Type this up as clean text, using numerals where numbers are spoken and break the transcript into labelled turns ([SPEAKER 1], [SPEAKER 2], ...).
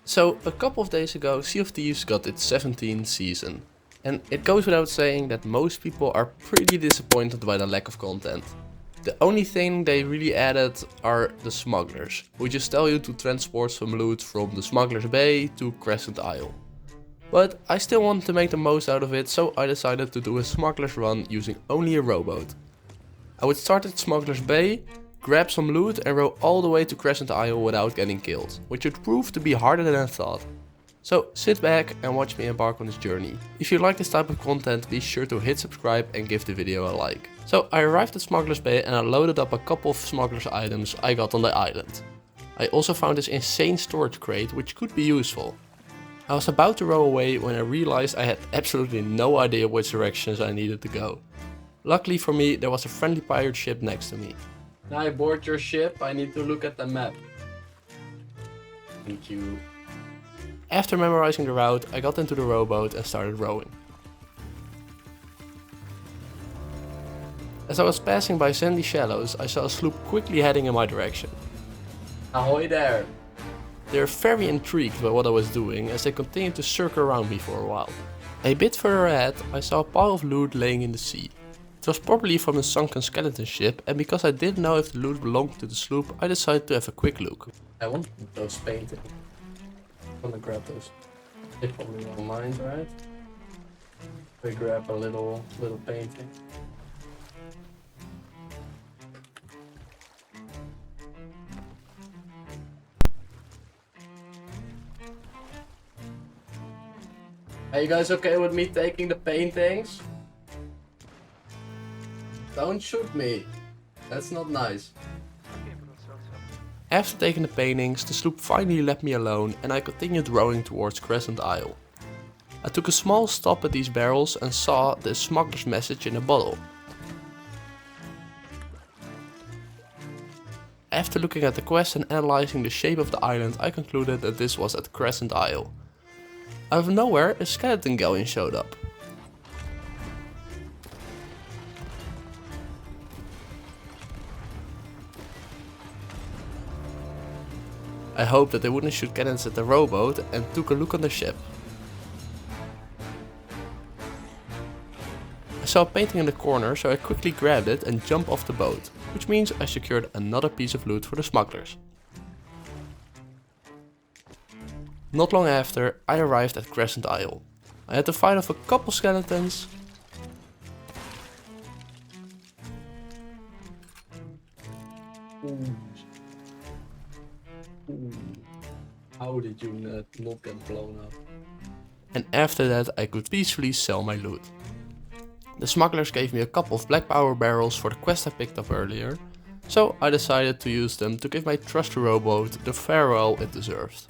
[SPEAKER 1] So, a couple of days ago, Sea of Thieves got its 17th season. And it goes without saying that most people are pretty disappointed by the lack of content. The only thing they really added are the Smugglers, who just tell you to transport some loot from the Smugglers Bay to Crescent Isle. But I still wanted to make the most out of it, so I decided to do a Smugglers run using only a rowboat. I would start at Smugglers Bay, grab some loot and row all the way to Crescent Isle without getting killed, which would prove to be harder than I thought. So sit back and watch me embark on this journey. If you like this type of content, be sure to hit subscribe and give the video a like. So I arrived at Smugglers Bay and I loaded up a couple of Smugglers items I got on the island. I also found this insane storage crate which could be useful. I was about to row away when I realized I had absolutely no idea which directions I needed to go. Luckily for me, there was a friendly pirate ship next to me. Can I board your ship? I need to look at the map. Thank you. After memorizing the route, I got into the rowboat and started rowing. As I was passing by sandy shallows, I saw a sloop quickly heading in my direction. Ahoy there! They were very intrigued by what I was doing as they continued to circle around me for a while. A bit further ahead, I saw a pile of loot laying in the sea. It was probably from a sunken skeleton ship, and because I didn't know if the loot belonged to the sloop, I decided to have a quick look. I want those paintings. I'm gonna grab those. They probably won't mind, right? We grab a little painting. Are you guys okay with me taking the paintings? Don't shoot me. That's not nice. After taking the paintings, the sloop finally left me alone and I continued rowing towards Crescent Isle. I took a small stop at these barrels and saw the smuggler's message in a bottle. After looking at the quest and analyzing the shape of the island, I concluded that this was at Crescent Isle. Out of nowhere, a skeleton galleon showed up. I hoped that they wouldn't shoot cannons at the rowboat and took a look on the ship. I saw a painting in the corner, so I quickly grabbed it and jumped off the boat, which means I secured another piece of loot for the smugglers. Not long after, I arrived at Crescent Isle. I had to fight off a couple skeletons. How did you not get blown up? And after that I could peacefully sell my loot. The smugglers gave me a couple of black power barrels for the quest I picked up earlier, so I decided to use them to give my trusty rowboat the farewell it deserved.